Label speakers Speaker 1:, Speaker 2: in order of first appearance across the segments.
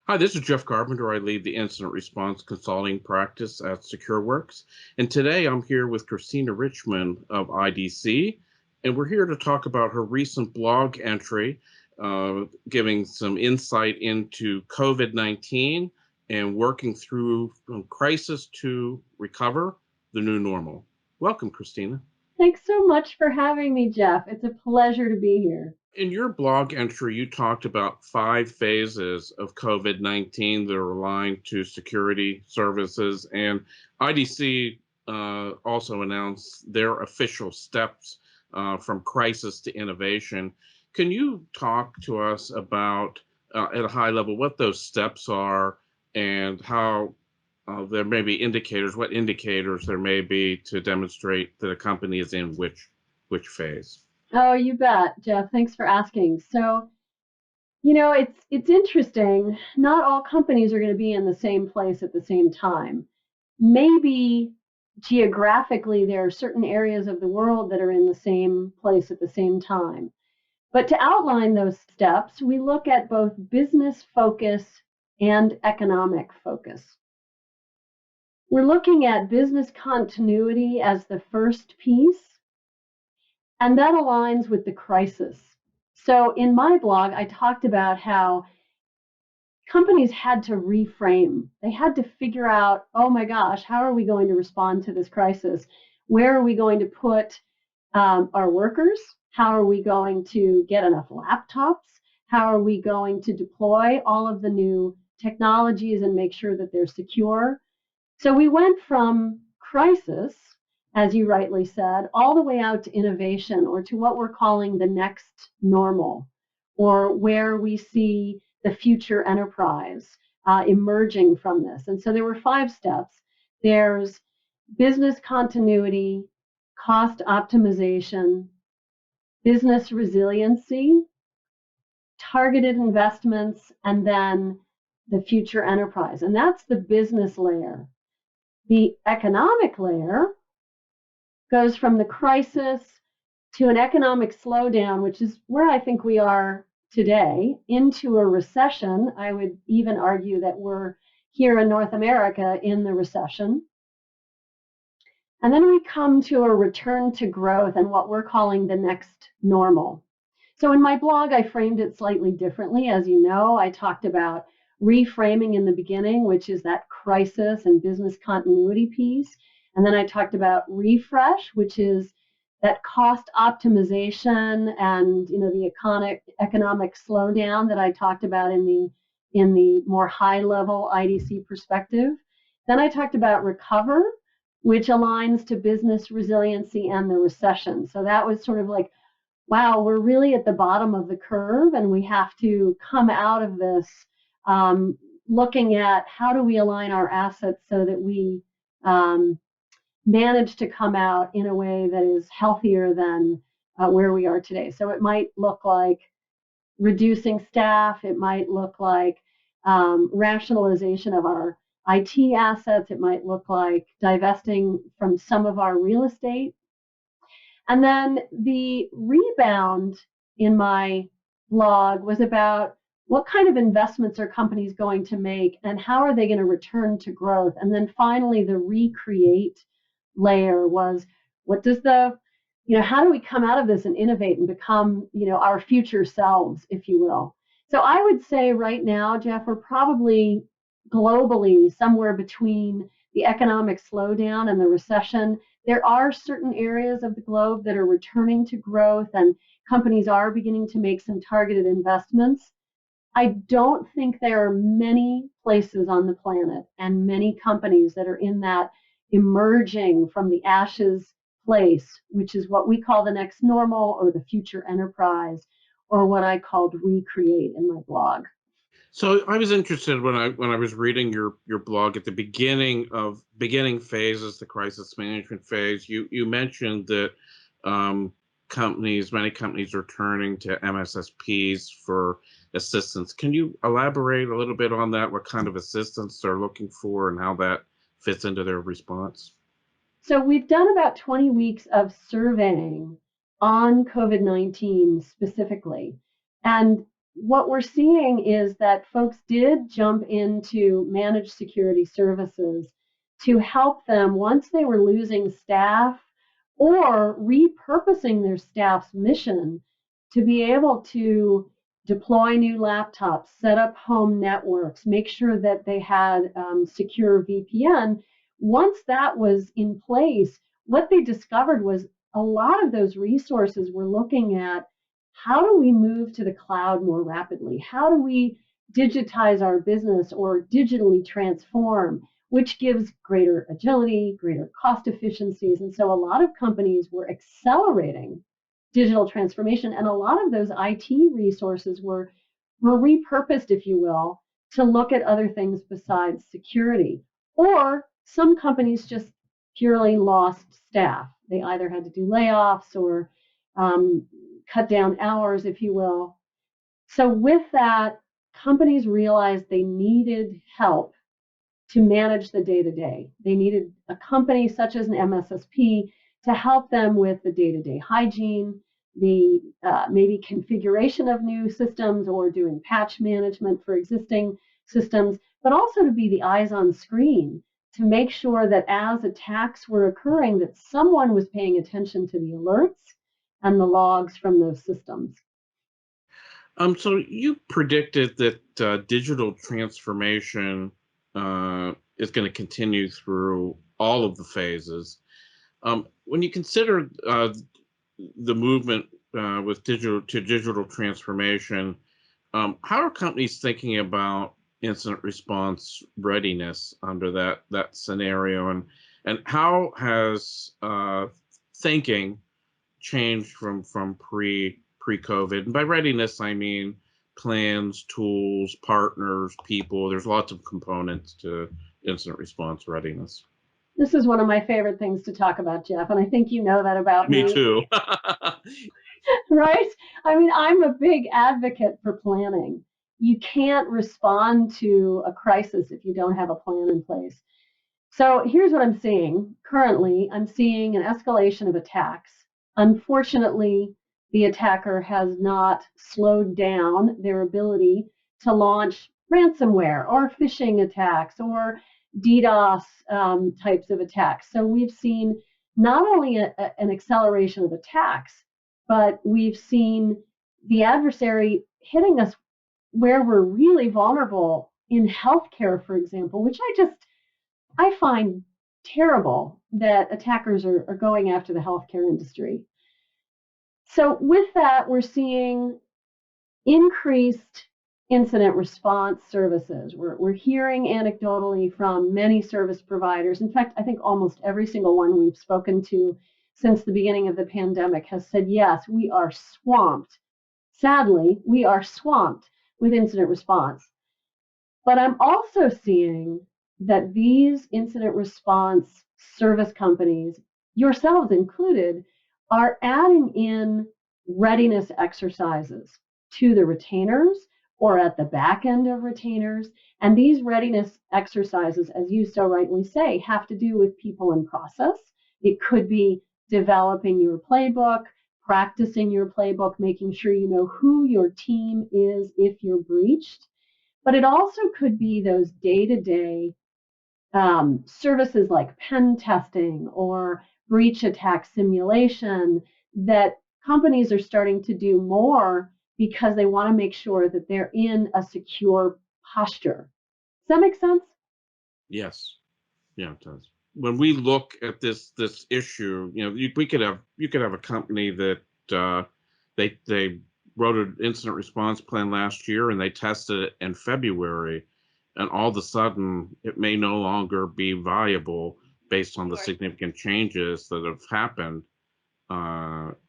Speaker 1: Hi, this is Jeff Carpenter. I lead the incident response consulting practice at Secureworks. And today I'm here with Christina Richmond of IDC. And we're here to talk about her recent blog entry, giving some insight into COVID 19 and working through from crisis to recover the new normal. Welcome, Christina.
Speaker 2: Thanks so much for having me, Jeff. It's a pleasure to be here.
Speaker 1: In your blog entry, you talked about five phases of COVID 19 that are aligned to security services, and IDC also announced their official steps from crisis to innovation. Can you talk to us about, at a high level, what those steps are and how there may be indicators, what indicators there may be to demonstrate that a company is in which phase?
Speaker 2: Oh, you bet, Jeff. Thanks for asking. It's interesting. Not all companies are going to be in the same place at the same time. Maybe geographically there are certain areas of the world that are in the same place at the same time. But to outline those steps, we look at both business focus and economic focus. We're looking at business continuity as the first piece. And that aligns with the crisis. So in my blog, I talked about how companies had to reframe. They had to figure out, oh my gosh, how are we going to respond to this crisis? Where are we going to put our workers? How are we going to get enough laptops? How are we going to deploy all of the new technologies and make sure that they're secure? So we went from crisis, as you rightly said, all the way out to innovation or to what we're calling the next normal, or where we see the future enterprise emerging from this. And so there were five steps. There's business continuity, cost optimization, business resiliency, targeted investments, and then the future enterprise. And that's the business layer. The economic layer goes from the crisis to an economic slowdown, which is where I think we are today, into a recession. I would even argue that we're here in North America in the recession. And then we come to a return to growth and what we're calling the next normal. So in my blog, I framed it slightly differently. As you know, I talked about reframing in the beginning, which is that crisis and business continuity piece. And then I talked about refresh, which is that cost optimization and the economic slowdown that I talked about in the more high level IDC perspective. Then I talked about recover, which aligns to business resiliency and the recession. So that was sort of like, wow, we're really at the bottom of the curve and we have to come out of this looking at how do we align our assets so that we manage to come out in a way that is healthier than where we are today. So it might look like reducing staff, it might look like rationalization of our IT assets, it might look like divesting from some of our real estate. And then the rebound in my blog was about what kind of investments are companies going to make and how are they going to return to growth? And then finally, the recreate layer was what does how do we come out of this and innovate and become, our future selves, if you will? So I would say right now, Jeff, we're probably globally somewhere between the economic slowdown and the recession. There are certain areas of the globe that are returning to growth and companies are beginning to make some targeted investments. I don't think there are many places on the planet and many companies that are in that emerging from the ashes place, which is what we call the next normal or the future enterprise, or what I called recreate in my blog.
Speaker 1: So I was interested when I was reading your blog at the beginning phases, the crisis management phase. You mentioned that many companies are turning to MSSPs for assistance. Can you elaborate a little bit on that? What kind of assistance they're looking for and how that fits into their response?
Speaker 2: So we've done about 20 weeks of surveying on COVID-19 specifically. And what we're seeing is that folks did jump into managed security services to help them once they were losing staff or repurposing their staff's mission to be able to deploy new laptops, set up home networks, make sure that they had secure VPN. Once that was in place, what they discovered was a lot of those resources were looking at how do we move to the cloud more rapidly? How do we digitize our business or digitally transform, which gives greater agility, greater cost efficiencies? And so a lot of companies were accelerating digital transformation, and a lot of those IT resources were repurposed, if you will, to look at other things besides security. Or some companies just purely lost staff. They either had to do layoffs or cut down hours, if you will. So with that, companies realized they needed help to manage the day-to-day. They needed a company such as an MSSP to help them with the day-to-day hygiene, the maybe configuration of new systems or doing patch management for existing systems, but also to be the eyes on screen to make sure that as attacks were occurring, that someone was paying attention to the alerts and the logs from those systems.
Speaker 1: So you predicted that digital transformation is going to continue through all of the phases. When you consider the movement with digital transformation, how are companies thinking about incident response readiness under that scenario, and how has thinking changed from pre-COVID? And by readiness, I mean plans, tools, partners, people. There's lots of components to incident response readiness.
Speaker 2: This is one of my favorite things to talk about, Jeff, and I think you know that about
Speaker 1: Me
Speaker 2: me.
Speaker 1: too.
Speaker 2: Right? I mean, I'm a big advocate for planning. You can't respond to a crisis if you don't have a plan in place. So here's what I'm seeing. Currently, I'm seeing an escalation of attacks. Unfortunately, the attacker has not slowed down their ability to launch ransomware or phishing attacks or DDoS types of attacks. So we've seen not only an acceleration of attacks, but we've seen the adversary hitting us where we're really vulnerable in healthcare, for example, which I find terrible that attackers are going after the healthcare industry. So with that, we're seeing increased incident response services. We're hearing anecdotally from many service providers. In fact, I think almost every single one we've spoken to since the beginning of the pandemic has said, yes, we are swamped. Sadly, we are swamped with incident response. But I'm also seeing that these incident response service companies, yourselves included, are adding in readiness exercises to the retainers or at the back end of retainers. And these readiness exercises, as you so rightly say, have to do with people and process. It could be developing your playbook, practicing your playbook, making sure you know who your team is if you're breached. But it also could be those day-to-day services like pen testing or breach attack simulation that companies are starting to do more because they want to make sure that they're in a secure posture. Does that make sense?
Speaker 1: Yes. Yeah, it does. When we look at this issue, we could have a company that they wrote an incident response plan last year and they tested it in February, and all of a sudden it may no longer be viable based on the significant changes that have happened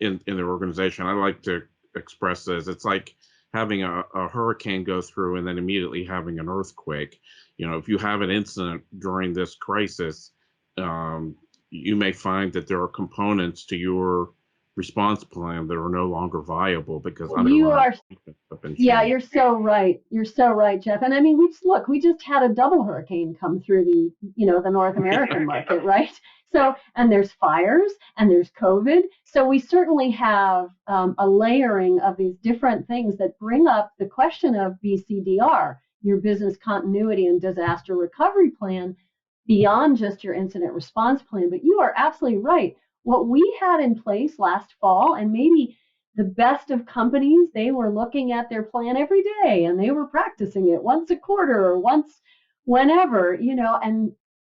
Speaker 1: in their organization. I like to express this. It's like having a hurricane go through and then immediately having an earthquake. If you have an incident during this crisis, you may find that there are components to your response plan that are no longer viable because
Speaker 2: You
Speaker 1: underlying
Speaker 2: are,
Speaker 1: have been
Speaker 2: yeah,
Speaker 1: changed.
Speaker 2: you're so right. You're so right, Jeff. And I mean, we just had a double hurricane come through the North American market, right? So, and there's fires and there's COVID. So we certainly have a layering of these different things that bring up the question of BCDR, your business continuity and disaster recovery plan, beyond just your incident response plan. But you are absolutely right. What we had in place last fall, and maybe the best of companies, they were looking at their plan every day and they were practicing it once a quarter or once whenever, and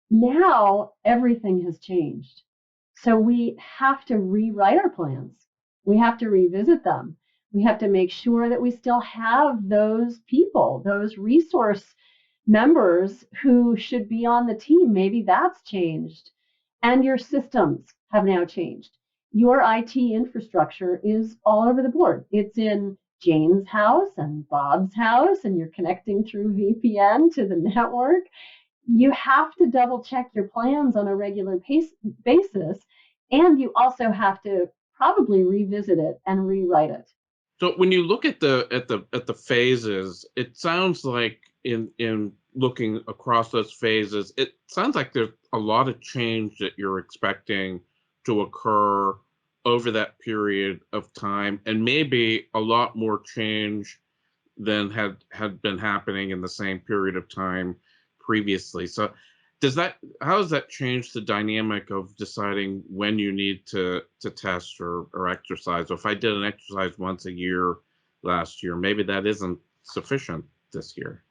Speaker 2: now everything has changed. So we have to rewrite our plans. We have to revisit them. We have to make sure that we still have those people, those resource members who should be on the team. Maybe that's changed. And your systems have now changed. Your IT infrastructure is all over the board. It's in Jane's house and Bob's house, and you're connecting through VPN to the network. You have to double check your plans on a regular basis, and you also have to probably revisit it and rewrite it.
Speaker 1: So when you look at the phases, it sounds like in looking across those phases, it sounds like there's a lot of change that you're expecting to occur over that period of time, and maybe a lot more change than had been happening in the same period of time previously. So how does that change the dynamic of deciding when you need to test or exercise? So if I did an exercise once a year last year, maybe that isn't sufficient this year.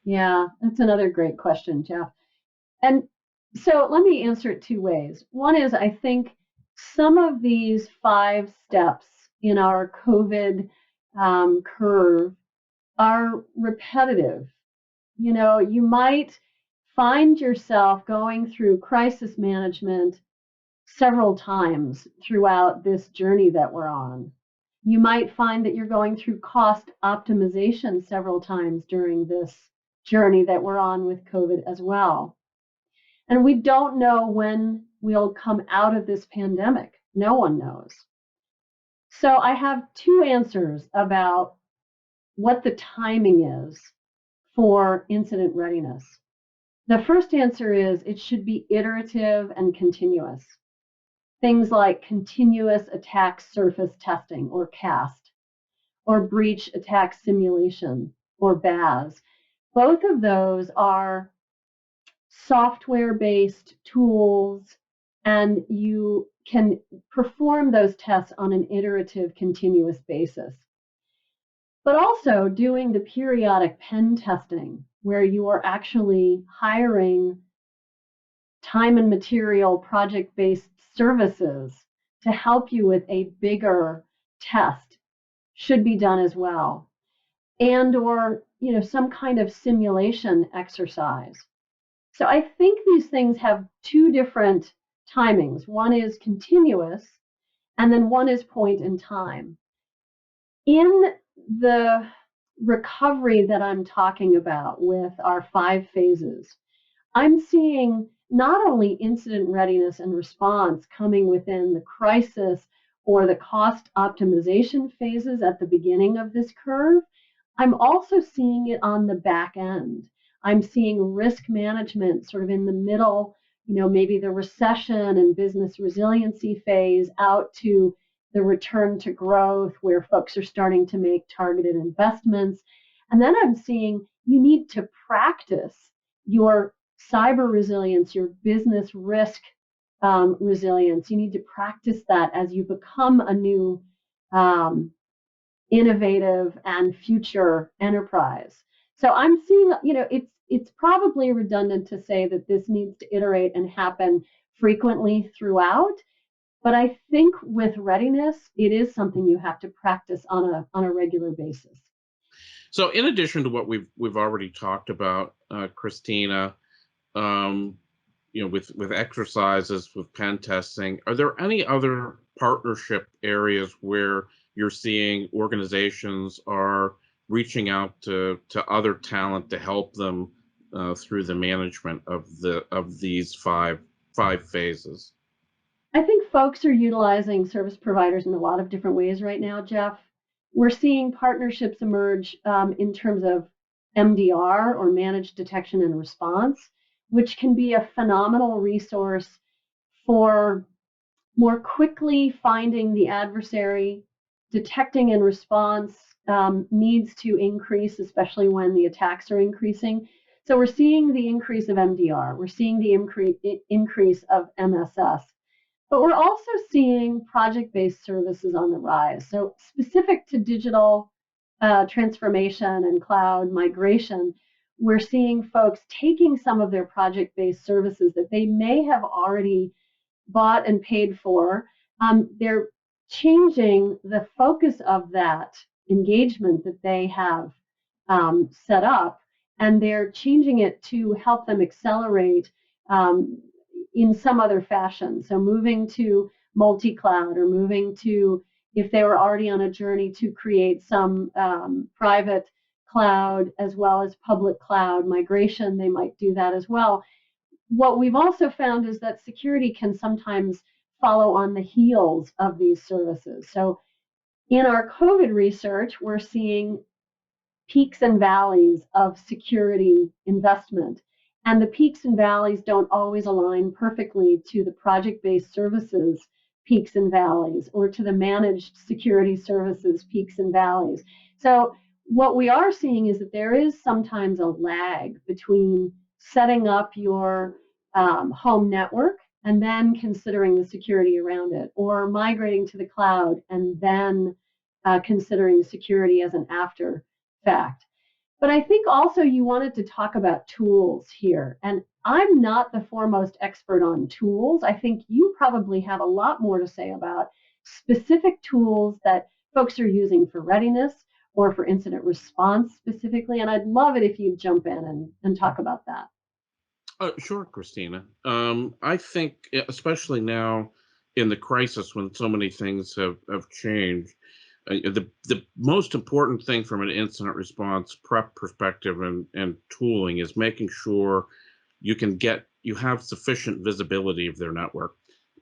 Speaker 2: Yeah, that's another great question, Jeff. And so let me answer it two ways. One is, I think some of these 5 steps in our COVID curve are repetitive. You might find yourself going through crisis management several times throughout this journey that we're on. You might find that you're going through cost optimization several times during this journey that we're on with COVID as well. And we don't know when we'll come out of this pandemic. No one knows. So I have 2 answers about what the timing is for incident readiness. The first answer is it should be iterative and continuous. Things like continuous attack surface testing, or CAST, or breach attack simulation, or BAS. Both of those are software-based tools, and you can perform those tests on an iterative, continuous basis. But also doing the periodic pen testing, where you are actually hiring time and material project-based services to help you with a bigger test, should be done as well. And or some kind of simulation exercise. So I think these things have 2 different timings. One is continuous, and then one is point in time. In the recovery that I'm talking about with our 5 phases, I'm seeing not only incident readiness and response coming within the crisis or the cost optimization phases at the beginning of this curve, I'm also seeing it on the back end. I'm seeing risk management sort of in the middle, maybe the recession and business resiliency phase out to the return to growth where folks are starting to make targeted investments. And then I'm seeing you need to practice your cyber resilience, your business risk resilience. You need to practice that as you become a new innovative and future enterprise. So I'm seeing, it's probably redundant to say that this needs to iterate and happen frequently throughout. But I think with readiness, it is something you have to practice on a regular basis.
Speaker 1: So in addition to what we've already talked about, Christina, with exercises, with pen testing, are there any other partnership areas where you're seeing organizations are reaching out to other talent to help them through the management of these five phases?
Speaker 2: I think folks are utilizing service providers in a lot of different ways right now, Jeff. We're seeing partnerships emerge in terms of MDR, or managed detection and response, which can be a phenomenal resource for more quickly finding the adversary, detecting and response needs to increase, especially when the attacks are increasing. So we're seeing the increase of MDR, we're seeing the increase of MSS, but we're also seeing project-based services on the rise. So specific to digital transformation and cloud migration, we're seeing folks taking some of their project-based services that they may have already bought and paid for. They're changing the focus of that engagement that they have set up, and they're changing it to help them accelerate in some other fashion. So moving to multi-cloud, or moving to, if they were already on a journey to create some private cloud as well as public cloud migration, they might do that as well. What we've also found is that security can sometimes follow on the heels of these services. So in our COVID research, we're seeing peaks and valleys of security investment. And the peaks and valleys don't always align perfectly to the project-based services peaks and valleys, or to the managed security services peaks and valleys. So what we are seeing is that there is sometimes a lag between setting up your home network and then considering the security around it, or migrating to the cloud and then considering security as an after fact. But I think also you wanted to talk about tools here. And I'm not the foremost expert on tools. I think you probably have a lot more to say about specific tools that folks are using for readiness or for incident response specifically. And I'd love it if you'd jump in and talk about that.
Speaker 1: Sure, Christina. I think, especially now in the crisis when so many things have changed, the most important thing from an incident response prep perspective and tooling is making sure you have sufficient visibility of their network.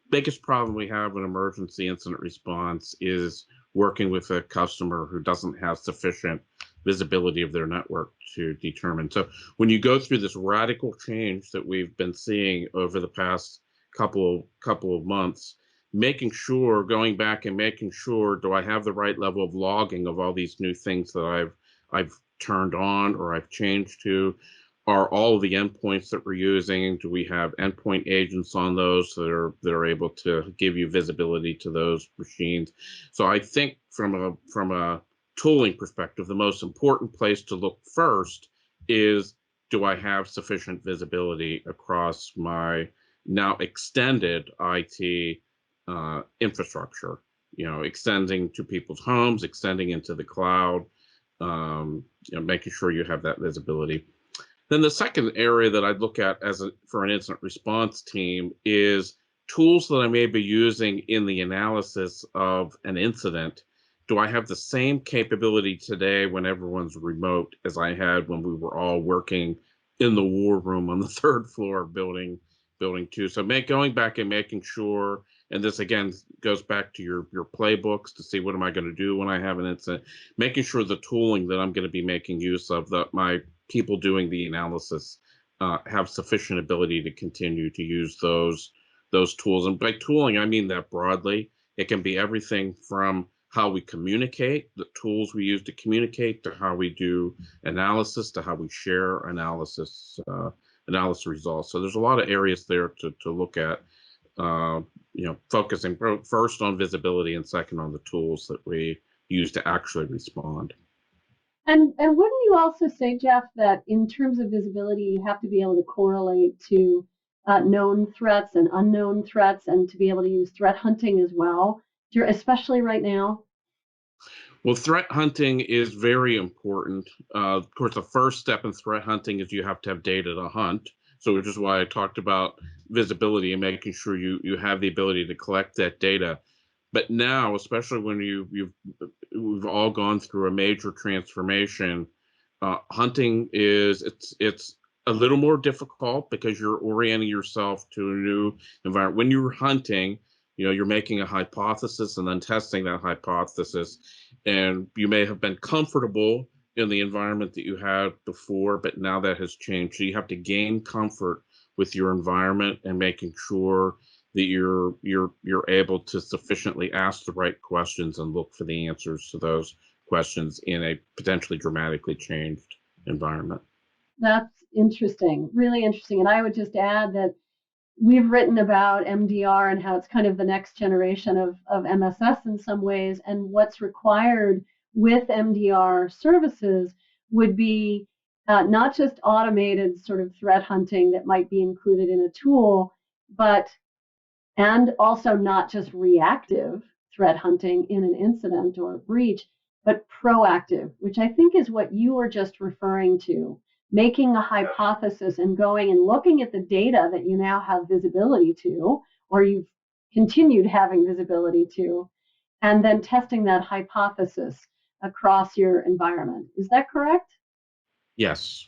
Speaker 1: Biggest problem we have in emergency incident response is working with a customer who doesn't have sufficient visibility of their network to determine. So when you go through this radical change that we've been seeing over the past couple of months, making sure, going back and making sure, do I have the right level of logging of all these new things that I've turned on or I've changed to? Are all of the endpoints that we're using, do we have endpoint agents on those that are able to give you visibility to those machines? So I think from a tooling perspective, the most important place to look first is, do I have sufficient visibility across my now extended IT infrastructure? Extending to people's homes, extending into the cloud, making sure you have that visibility. Then the second area that I'd look at for an incident response team is tools that I may be using in the analysis of an incident. Do I have the same capability today when everyone's remote as I had when we were all working in the war room on the third floor of building 2? So going back and making sure, and this again goes back to your playbooks to see what am I going to do when I have an incident, making sure the tooling that I'm going to be making use of, that my people doing the analysis have sufficient ability to continue to use those tools. And by tooling, I mean that broadly. It can be everything from how we communicate, the tools we use to communicate, to how we do analysis, to how we share analysis results. So there's a lot of areas there to look at, focusing first on visibility and second on the tools that we use to actually respond.
Speaker 2: And wouldn't you also say, Jeff, that in terms of visibility, you have to be able to correlate to known threats and unknown threats, and to be able to use threat hunting as well, especially right now?
Speaker 1: Well, threat hunting is very important. Of course, the first step in threat hunting is you have to have data to hunt. So which is why I talked about visibility and making sure you have the ability to collect that data. But now, especially when we've all gone through a major transformation, hunting it's a little more difficult because you're orienting yourself to a new environment. When you're hunting, you're making a hypothesis and then testing that hypothesis, and you may have been comfortable in the environment that you had before, but now that has changed. So you have to gain comfort with your environment and making sure that you're able to sufficiently ask the right questions and look for the answers to those questions in a potentially dramatically changed environment.
Speaker 2: That's interesting, really interesting. And I would just add that we've written about MDR and how it's kind of the next generation of MSS in some ways. And what's required with MDR services would be not just automated sort of threat hunting that might be included in a tool, but and also not just reactive threat hunting in an incident or a breach, but proactive, which I think is what you were just referring to, making a hypothesis and going and looking at the data that you now have visibility to, or you've continued having visibility to, and then testing that hypothesis across your environment. Is that correct?
Speaker 1: Yes.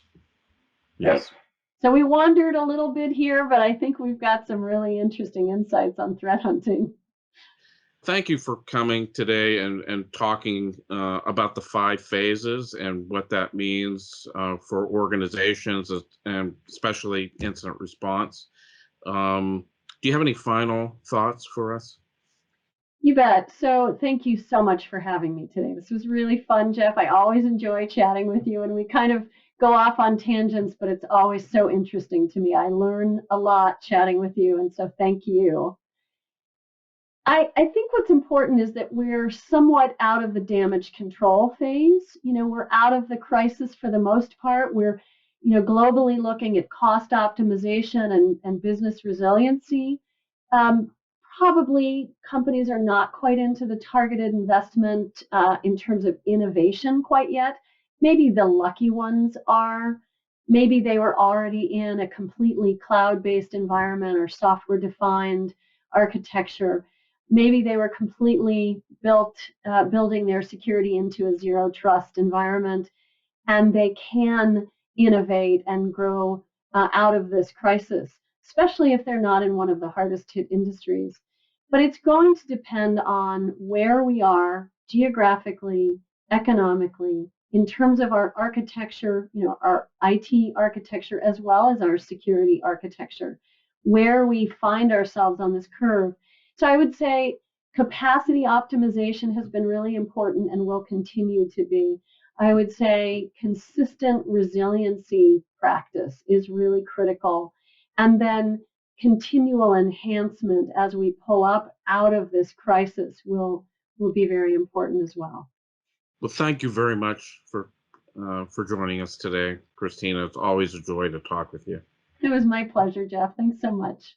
Speaker 2: Great.
Speaker 1: Yes.
Speaker 2: So we wandered a little bit here, but I think we've got some really interesting insights on threat hunting.
Speaker 1: Thank you for coming today and talking about the 5 phases and what that means for organizations and especially incident response. Do you have any final thoughts for us?
Speaker 2: You bet. So thank you so much for having me today. This was really fun, Jeff. I always enjoy chatting with you, and we kind of go off on tangents, but it's always so interesting to me. I learn a lot chatting with you, and so thank you. I think what's important is that we're somewhat out of the damage control phase. We're out of the crisis for the most part. We're, globally looking at cost optimization and business resiliency. Um, Probably companies are not quite into the targeted investment in terms of innovation quite yet. Maybe the lucky ones are. Maybe they were already in a completely cloud-based environment or software-defined architecture. Maybe they were completely building their security into a zero trust environment, and they can innovate and grow out of this crisis, especially if they're not in one of the hardest hit industries. But it's going to depend on where we are geographically, economically, in terms of our architecture, our IT architecture, as well as our security architecture, where we find ourselves on this curve. So I would say capacity optimization has been really important and will continue to be. I would say consistent resiliency practice is really critical. And then continual enhancement as we pull up out of this crisis will be very important as well.
Speaker 1: Well, thank you very much for joining us today, Christina. It's always a joy to talk with you.
Speaker 2: It was my pleasure, Jeff. Thanks so much.